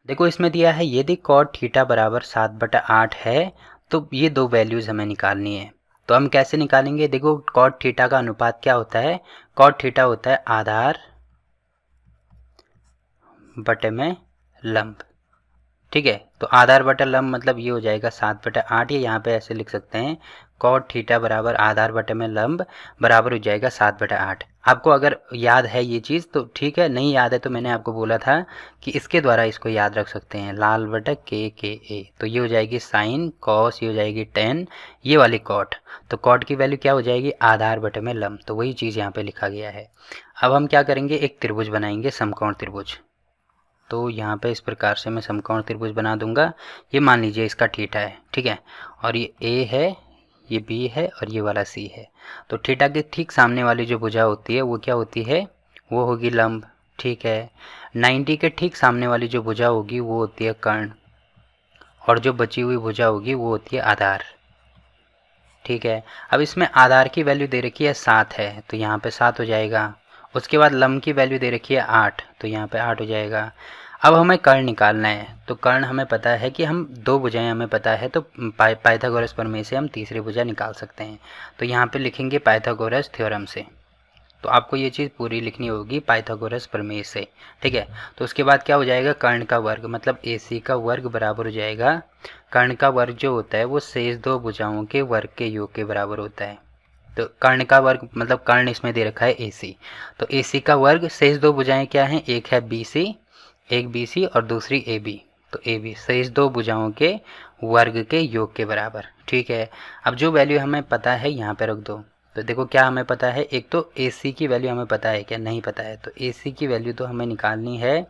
देखो इसमें दिया है यदि कॉट थीटा बराबर 7/8 है तो ये दो वैल्यूज़ हमें निकालनी है। तो हम कैसे निकालेंगे? देखो कॉट थीटा का अनुपात क्या होता है? कॉट थीटा होता है आधार बटे में लंब। ठीक है, तो आधार बटा लंब मतलब ये हो जाएगा 7/8, या यहाँ पे ऐसे लिख सकते हैं कॉट थीटा बराबर आधार बटे में लंब बराबर हो जाएगा 7/8। आपको अगर याद है ये चीज़ तो ठीक है, नहीं याद है तो मैंने आपको बोला था कि इसके द्वारा इसको याद रख सकते हैं, लाल बटा के ए। तो ये हो जाएगी साइन कॉस, ये हो जाएगी टेन, ये वाली कॉट। तो कॉट की वैल्यू क्या हो जाएगी? आधार बटे में लंब। तो वही चीज़ यहाँ पे लिखा गया है। अब हम क्या करेंगे, एक त्रिभुज बनाएंगे, समकोण त्रिभुज। तो यहाँ पे इस प्रकार से मैं समकोण त्रिभुज बना दूंगा। ये मान लीजिए इसका थीटा है, ठीक है, और ये ए है, ये बी है और ये वाला सी है। तो थीटा के ठीक सामने वाली जो भुजा होती है वो क्या होती है? वो होगी लंब। ठीक है, 90 के ठीक सामने वाली जो भुजा होगी वो होती है कर्ण, और जो बची हुई भुजा होगी वो होती है आधार। ठीक है, अब इसमें आधार की वैल्यू दे रखी है 7 है, तो यहाँ पे 7 हो जाएगा। उसके बाद लंब की वैल्यू दे रखी है 8, तो यहाँ पे 8 हो जाएगा। अब हमें कर्ण निकालना है, तो कर्ण हमें पता है कि हम दो भुजाएं हमें पता है, तो पाइथागोरस प्रमेय से हम तीसरी भुजा निकाल सकते हैं। तो यहाँ पे लिखेंगे पाइथागोरस थ्योरम से। तो आपको ये चीज़ पूरी लिखनी होगी पाइथागोरस प्रमेय से। ठीक है, तो उसके बाद क्या हो जाएगा? कर्ण का वर्ग मतलब AC का वर्ग बराबर हो जाएगा, कर्ण का वर्ग जो होता है वो शेष दो भुजाओं के वर्ग के योग के बराबर होता है। तो कर्ण का वर्ग मतलब कर्ण इसमें दे रखा है AC, तो AC का वर्ग शेष दो भुजाएं क्या हैं? एक है एक BC और दूसरी AB। तो AB शेष दो भुजाओं के वर्ग के योग के बराबर। ठीक है, अब जो वैल्यू हमें पता है यहाँ पे रख दो। तो देखो क्या हमें पता है, एक तो AC की वैल्यू हमें पता है क्या? नहीं पता है। तो AC की वैल्यू तो हमें निकालनी है।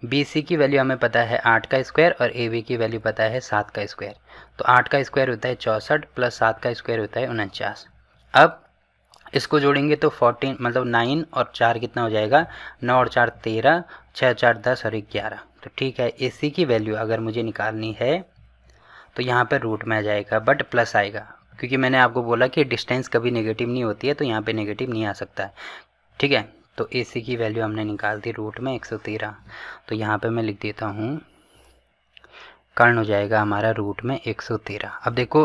BC की वैल्यू हमें पता है 8 का स्क्वायर और AB की वैल्यू पता है 7 का स्क्वायर। तो 8 का स्क्वायर होता है 64 प्लस 7 का स्क्वायर होता है 49। अब इसको जोड़ेंगे तो 14 मतलब 9 और 4 कितना हो जाएगा? 9 और 4 13, 6 4 10 और 11। तो ठीक है, AC की वैल्यू अगर मुझे निकालनी है तो यहाँ पे रूट में आ जाएगा, बट प्लस आएगा, क्योंकि मैंने आपको बोला कि डिस्टेंस कभी नेगेटिव नहीं होती है, तो यहाँ पे नेगेटिव नहीं आ सकता है। ठीक है, तो AC की वैल्यू हमने निकाल दी रूट में 113। तो यहाँ पे मैं लिख देता हूँ कर्ण हो जाएगा हमारा रूट में 113। अब देखो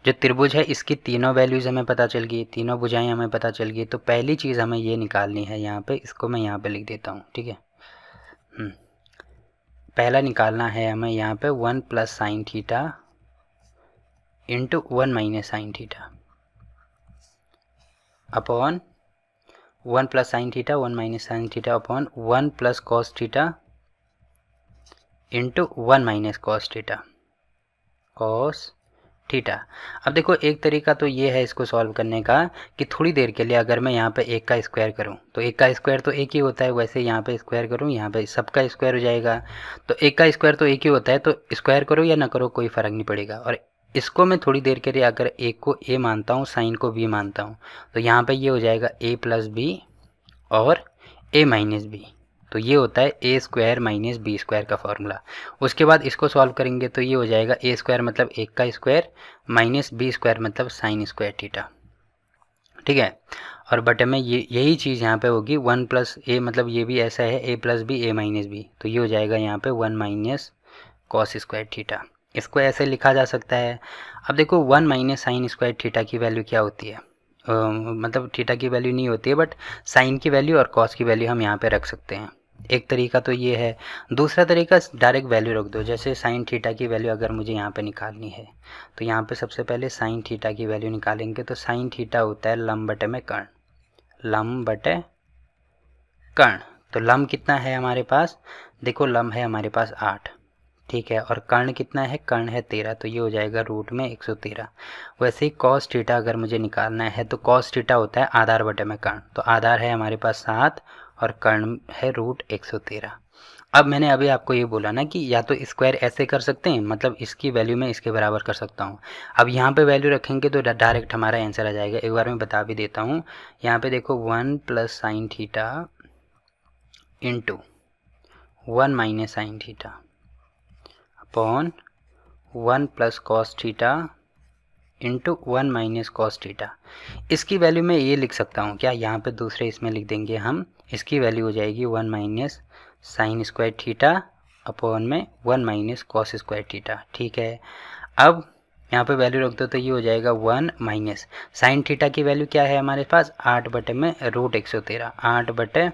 जो त्रिभुज है इसकी तीनों वैल्यूज़ हमें पता चल गई, तीनों भुजाएं हमें पता चल गई। तो पहली चीज़ हमें ये निकालनी है, यहाँ पे इसको मैं यहाँ पे लिख देता हूँ। ठीक है, पहला निकालना है हमें यहाँ पे 1 plus sine theta into 1 minus sine theta upon 1 plus sine theta 1 minus sine theta upon 1 plus cos theta into 1 minus cos theta. अब देखो एक तरीका तो ये है इसको सॉल्व करने का कि थोड़ी देर के लिए अगर मैं यहाँ पे एक का स्क्वायर करूँ तो एक का स्क्वायर तो एक ही होता है, वैसे यहाँ पे स्क्वायर करूँ यहाँ पे सबका स्क्वायर हो जाएगा। तो एक का स्क्वायर तो एक ही होता है, तो स्क्वायर करो या ना करो कोई फ़र्क नहीं पड़ेगा। और इसको मैं थोड़ी देर के लिए अगर एक को A मानता हूँ, साइन को B मानता हूँ, तो यहाँ पर ये हो जाएगा A प्लस बी और A माइनस बी। तो ये होता है ए स्क्वायर माइनस बी स्क्वायर का फॉर्मूला। उसके बाद इसको सॉल्व करेंगे तो ये हो जाएगा ए स्क्वायर मतलब एक का स्क्वायर माइनस बी स्क्वायर मतलब साइन स्क्वायर थीटा। ठीक है, और बटे में ये यही चीज़ यहाँ पे होगी 1 प्लस ए मतलब ये भी ऐसा है ए प्लस बी ए माइनस बी। तो ये हो जाएगा यहाँ पे 1 माइनस कॉस स्क्वायर थीटा। इसको ऐसे लिखा जा सकता है। अब देखो 1 माइनस साइन स्क्वायर थीटा की वैल्यू क्या होती है? मतलब थीटा की वैल्यू नहीं होती है, बट साइन की वैल्यू और कॉस की वैल्यू हम यहाँ पे रख सकते हैं। एक तरीका तो ये है। दूसरा तरीका डायरेक्ट वैल्यू रख दो, जैसे साइन थीटा की वैल्यू अगर मुझे यहाँ पे निकालनी है तो यहाँ पे सबसे पहले साइन थीटा की वैल्यू निकालेंगे। तो साइन थीटा होता है लंब बटे में कर्ण, लंब बटे कर्ण। तो लंब कितना है हमारे पास? देखो लंब है हमारे पास 8, ठीक है, और कर्ण कितना है? कर्ण है 13, तो ये हो जाएगा रूट में 113। वैसे ही कॉस थीटा अगर मुझे निकालना है तो कॉस थीटा होता है आधार बटे में कर्ण। तो आधार है हमारे पास 7 और कर्ण है रूट 113। अब मैंने अभी आपको ये बोला ना कि या तो स्क्वायर ऐसे कर सकते हैं, मतलब इसकी वैल्यू मैं इसके बराबर कर सकता हूँ। अब यहाँ पे वैल्यू रखेंगे तो डायरेक्ट हमारा आंसर आ जाएगा। एक बार मैं बता भी देता हूँ। यहाँ पे देखो 1 plus sine theta into 1 minus sine theta upon 1 plus cos theta into 1 minus cos theta. इसकी वैल्यू मैं ये लिख सकता हूँ क्या? यहाँ पे दूसरे इसमें लिख देंगे हम। इसकी वैल्यू हो जाएगी 1 minus sine square theta upon में 1 माइनस कॉस स्क्वायर थीटा। ठीक है, अब यहाँ पे वैल्यू रख दो तो ये हो जाएगा 1 माइनस साइन थीटा की वैल्यू क्या है हमारे पास 8 बटे में रूट 113, 8 बटे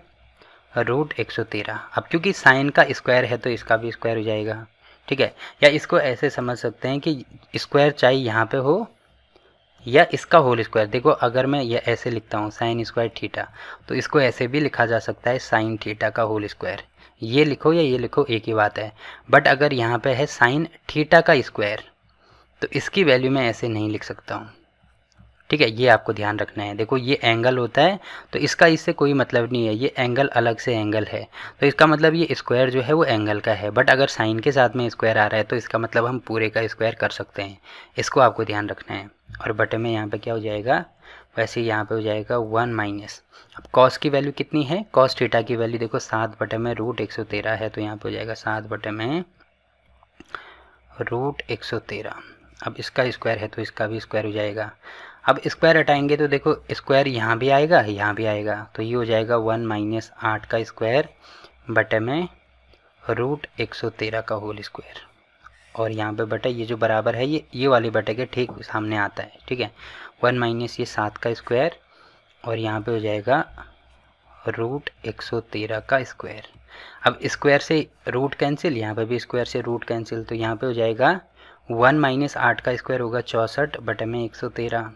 रूट 113। अब क्योंकि साइन का स्क्वायर है तो इसका भी स्क्वायर हो जाएगा। ठीक है, या इसको ऐसे समझ सकते हैं कि स्क्वायर चाहे यहाँ पे हो या इसका होल स्क्वायर। देखो अगर मैं ये ऐसे लिखता हूँ साइन स्क्वायर थीटा, तो इसको ऐसे भी लिखा जा सकता है साइन थीटा का होल स्क्वायर। ये लिखो या ये लिखो एक ही बात है। बट अगर यहाँ पे है साइन थीटा का स्क्वायर तो इसकी वैल्यू मैं ऐसे नहीं लिख सकता हूँ। ठीक है, ये आपको ध्यान रखना है। देखो ये एंगल होता है तो इसका इससे कोई मतलब नहीं है, ये एंगल अलग से एंगल है, तो इसका मतलब ये स्क्वायर जो है वो एंगल का है। बट अगर साइन के साथ में स्क्वायर आ रहा है तो इसका मतलब हम पूरे का स्क्वायर कर सकते हैं, इसको आपको ध्यान रखना है। और बटे में यहाँ पे क्या हो जाएगा, वैसे यहाँ पे हो जाएगा 1 माइनस, अब कॉस की वैल्यू कितनी है, कॉस थीटा की वैल्यू देखो 7 बटे में रूट 113 है, तो यहाँ पे हो जाएगा 7 बटे में रूट 113। अब इसका स्क्वायर है तो इसका भी स्क्वायर हो जाएगा। अब स्क्वायर हटाएंगे तो देखो स्क्वायर यहाँ भी आएगा यहाँ भी आएगा, तो ये हो जाएगा 1 माइनस 8 का स्क्वायर बटे में रूट 113 का होल स्क्वायर। और यहाँ पे बटे ये जो बराबर है ये वाली बटे के ठीक सामने आता है। ठीक है, 1 माइनस ये 7 का स्क्वायर और यहाँ पे हो जाएगा रूट 113 का स्क्वायर। अब स्क्वायर से रूट कैंसिल, यहाँ पे भी स्क्वायर से रूट कैंसिल, तो यहाँ पे हो जाएगा 1 माइनस 8 का स्क्वायर होगा 64 बटे में 113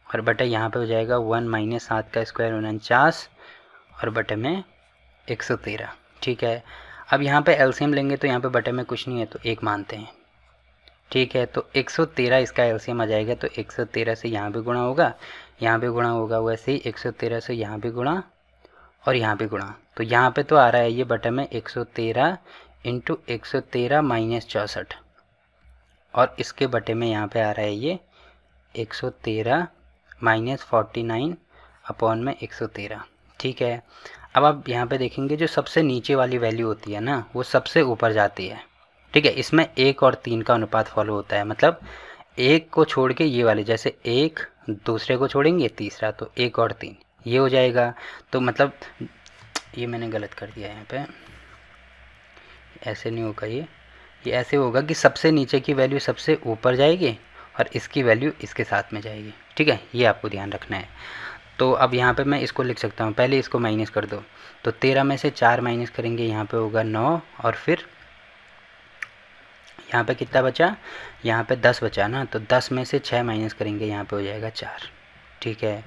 और बटे यहाँ पे हो जाएगा 1 माइनस 7 का स्क्वायर 49 और बटे में 113। ठीक है, अब यहाँ पे एलसीएम लेंगे तो यहाँ पे बटे में कुछ नहीं है तो 1 मानते हैं। ठीक है, तो 113 इसका एलसीएम आ जाएगा, तो 113 से यहाँ भी गुणा होगा, यहाँ भी गुणा होगा, वैसे ही 113 से यहाँ भी गुणा और यहाँ भी गुणा। तो यहाँ पे तो आ रहा है ये बटे में 113 इंटू 113 माइनस 64 और इसके बटे में यहाँ पे आ रहा है ये 113 माइनस 49 अपॉन में 113। ठीक है, अब आप यहाँ पे देखेंगे जो सबसे नीचे वाली वैल्यू होती है ना वो सबसे ऊपर जाती है। ठीक है, इसमें 1 और 3 का अनुपात फॉलो होता है, मतलब 1 को छोड़ के ये वाले, जैसे 1 दूसरे को छोड़ेंगे तीसरा, तो 1 और 3 ये हो जाएगा। तो मतलब ये मैंने गलत कर दिया, यहाँ पे ऐसे नहीं होगा, ये ऐसे होगा कि सबसे नीचे की वैल्यू सबसे ऊपर जाएगी और इसकी वैल्यू इसके साथ में जाएगी। ठीक है, ये आपको ध्यान रखना है। तो अब यहाँ पे मैं इसको लिख सकता हूँ, पहले इसको माइनस कर दो, तो 13 में से 4 माइनस करेंगे, यहाँ पे होगा 9 और फिर यहाँ पे कितना बचा, यहाँ पे 10 बचा ना, तो 10 में से 6 माइनस करेंगे, यहाँ पे हो जाएगा 4। ठीक है,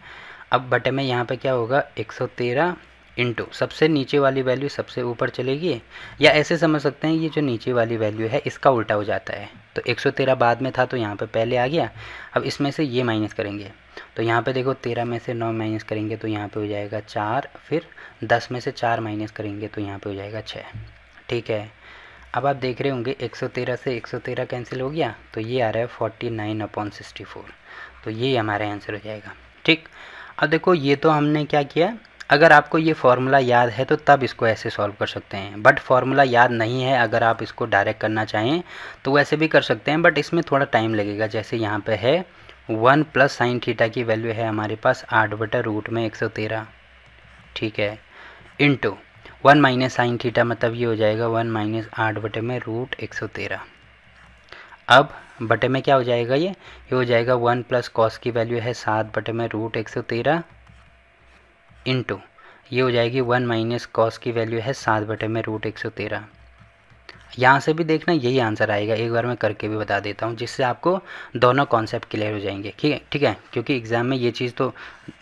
अब बटे में यहाँ पे क्या होगा 113 इंटू सबसे नीचे वाली वैल्यू सबसे ऊपर चलेगी, या ऐसे समझ सकते हैं ये जो नीचे वाली वैल्यू है इसका उल्टा हो जाता है, तो 113 बाद में था तो यहाँ पे पहले आ गया। अब इसमें से ये माइनस करेंगे तो यहाँ पे देखो 13 में से 9 माइनस करेंगे तो यहाँ पे हो जाएगा 4, फिर 10 में से 4 माइनस करेंगे तो यहाँ पे हो जाएगा 6। ठीक है, अब आप देख रहे होंगे 113 से 113 कैंसिल हो गया, तो ये आ रहा है 49/64, तो ये हमारा आंसर हो जाएगा। ठीक, अब देखो ये तो हमने क्या किया, अगर आपको ये फार्मूला याद है तो तब इसको ऐसे सॉल्व कर सकते हैं, बट फार्मूला याद नहीं है, अगर आप इसको डायरेक्ट करना चाहें तो वैसे भी कर सकते हैं, बट इसमें थोड़ा टाइम लगेगा। जैसे यहाँ पे है 1 प्लस साइन थीटा की वैल्यू है हमारे पास 8 बटा रूट में 113। ठीक है, इंटू 1 माइनस साइन थीटा, मतलब ये हो जाएगा 1 माइनस 8 बटे में रूट 113। अब बटे में क्या हो जाएगा, ये हो जाएगा 1 प्लस कॉस की वैल्यू है 7 बटे में रूट 113 इंटू ये हो जाएगी 1 माइनस कॉस की वैल्यू है 7 बटे में रूट 113। यहाँ से भी देखना यही आंसर आएगा, एक बार मैं करके भी बता देता हूँ जिससे आपको दोनों कॉन्सेप्ट क्लियर हो जाएंगे। ठीक है, क्योंकि एग्ज़ाम में ये चीज़ तो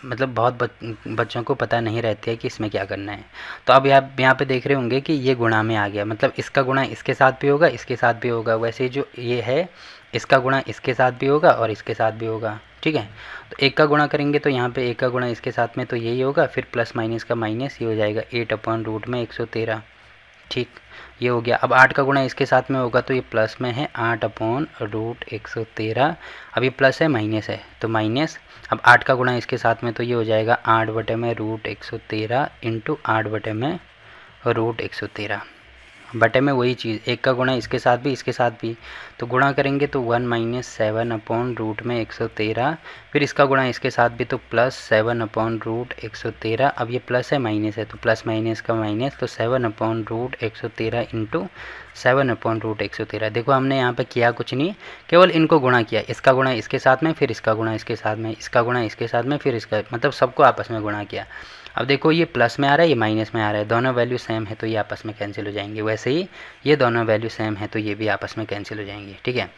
मतलब बहुत बच्चों को पता नहीं रहती है कि इसमें क्या करना है। तो अब यहाँ पे देख रहे होंगे कि ये गुणा में आ गया, मतलब इसका गुणा इसके साथ भी होगा, इसके साथ भी होगा, वैसे जो ये है इसका गुणा इसके साथ भी होगा और इसके साथ भी होगा। ठीक है, तो 1 का गुणा करेंगे तो यहाँ पे 1 का गुणा इसके साथ में तो यही होगा, फिर प्लस माइनस का माइनस, ये हो जाएगा 8 अपॉन रूट में 113। ठीक, ये हो गया। अब 8 का गुणा इसके साथ में होगा तो ये प्लस में है 8 अपॉन रूट 113, अब ये प्लस है माइनस है तो माइनस, अब 8 का गुणा इसके साथ में तो ये हो जाएगा 8 बटे में रूट 113 इंटू 8 बटे में रूट 113। बटे में वही चीज़, एक का गुणा इसके साथ भी इसके साथ भी, तो गुणा करेंगे तो 1 - 7 अपॉन रूट में 113, फिर इसका गुणा इसके साथ भी तो प्लस 7 अपॉन रूट 113। अब ये प्लस है माइनस है तो प्लस माइनस का माइनस, तो 7 upon root 113 into 7 upon root 113। देखो हमने यहाँ पे किया कुछ नहीं, केवल इनको गुणा किया, इसका गुणा इसके साथ में, फिर इसका गुणा इसके साथ में, इसका गुणा इसके साथ में, फिर इसका, मतलब सबको आपस में गुणा किया। अब देखो ये प्लस में आ रहा है, ये माइनस में आ रहा है, दोनों वैल्यू सेम है तो ये आपस में कैंसिल हो जाएंगे। वैसे ही ये दोनों वैल्यू सेम है तो ये भी आपस में कैंसिल हो जाएंगे। ठीक है,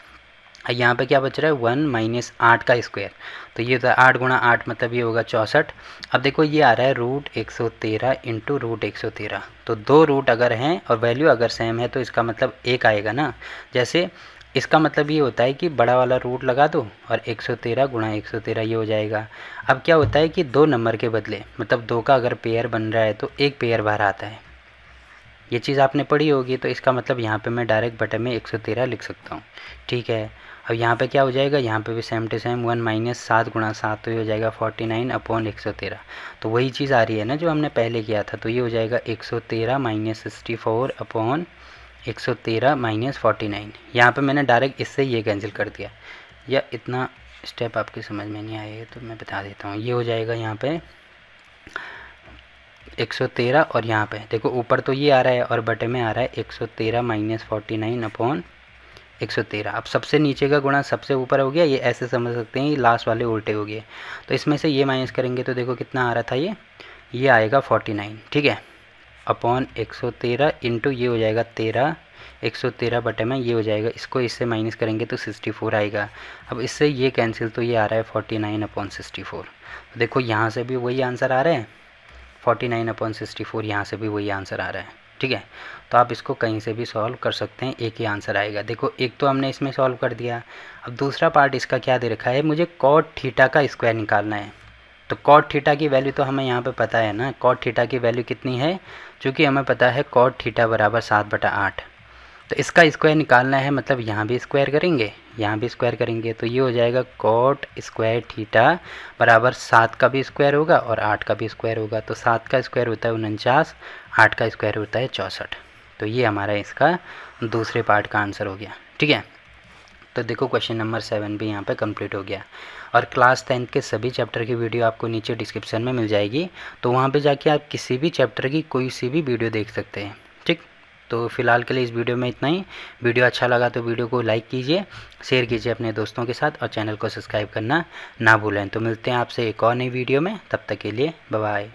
यहाँ पे क्या बच रहा है 1 - 8 का स्क्वायर, तो ये था 8 गुणा 8 मतलब ये होगा 64। अब देखो ये आ रहा है रूट 113 इंटू रूट 113, तो दो रूट अगर हैं और वैल्यू अगर सेम है तो इसका मतलब एक आएगा ना। जैसे इसका मतलब ये होता है कि बड़ा वाला रूट लगा दो और 113 गुणा 113 ये हो जाएगा। अब क्या होता है कि दो नंबर के बदले, मतलब दो का अगर पेयर बन रहा है तो एक पेयर बाहर आता है, ये चीज़ आपने पढ़ी होगी। तो इसका मतलब यहाँ पे मैं डायरेक्ट बटे में 113 लिख सकता हूँ। ठीक है, अब यहाँ पे क्या हो जाएगा, यहाँ पे भी सेम टू सेम 1 - 7 गुणा 7 तो ये हो जाएगा 49 अपॉन 113। तो वही चीज़ आ रही है ना जो हमने पहले किया था, तो ये हो जाएगा 113 - 64 अपॉन 113 - 49। यहाँ पे मैंने डायरेक्ट इससे ये कैंसिल कर दिया, या इतना स्टेप आपकी समझ में नहीं आएगा तो मैं बता देता हूँ। ये हो जाएगा यहाँ पे 113 और यहाँ पे देखो ऊपर तो ये आ रहा है और बटे में आ रहा है 113 - 49 अपॉन 113। अब सबसे नीचे का गुणा सबसे ऊपर हो गया, ये ऐसे समझ सकते हैं, ये लास्ट वाले उल्टे हो गए। तो इसमें से ये माइनस करेंगे तो देखो कितना आ रहा था, ये आएगा 49। ठीक है, अपॉन 113 इंटू ये हो जाएगा 13, 113 बटे में ये हो जाएगा, इसको इससे माइनस करेंगे तो 64 आएगा। अब इससे ये कैंसिल तो ये आ रहा है 49 अपॉन 64। देखो यहाँ से भी वही आंसर आ रहा है, 49 अपॉन 64, यहाँ से भी वही आंसर आ रहा है। ठीक है, तो आप इसको कहीं से भी सॉल्व कर सकते हैं, एक ही आंसर आएगा। देखो एक तो हमने इसमें सॉल्व कर दिया, अब दूसरा पार्ट इसका क्या दे रखा है, मुझे कॉट थीटा का स्क्वायर निकालना है। तो कॉट थीटा की वैल्यू तो हमें यहाँ पे पता है ना, कॉट थीटा की वैल्यू कितनी है, चूँकि हमें पता है कॉट थीटा बराबर 7/8। तो इसका स्क्वायर निकालना है, मतलब यहाँ भी स्क्वायर करेंगे, यहाँ भी स्क्वायर करेंगे, तो ये हो जाएगा कॉट स्क्वायर थीटा बराबर 7 का भी स्क्वायर होगा और 8 का भी स्क्वायर होगा। तो 7 का स्क्वायर होता है 49, 8 का स्क्वायर होता है 64। तो ये हमारा इसका दूसरे पार्ट का आंसर हो गया। ठीक है, तो देखो क्वेश्चन नंबर 7 भी यहाँ पे कंप्लीट हो गया। और क्लास 10th के सभी चैप्टर की वीडियो आपको नीचे डिस्क्रिप्शन में मिल जाएगी, तो वहाँ पे जाके आप किसी भी चैप्टर की कोई सी भी वीडियो देख सकते हैं। ठीक, तो फिलहाल के लिए इस वीडियो में इतना ही। वीडियो अच्छा लगा तो वीडियो को लाइक कीजिए, शेयर कीजिए अपने दोस्तों के साथ और चैनल को सब्सक्राइब करना ना भूलें। तो मिलते हैं आपसे एक और नई वीडियो में, तब तक के लिए बाय बाय।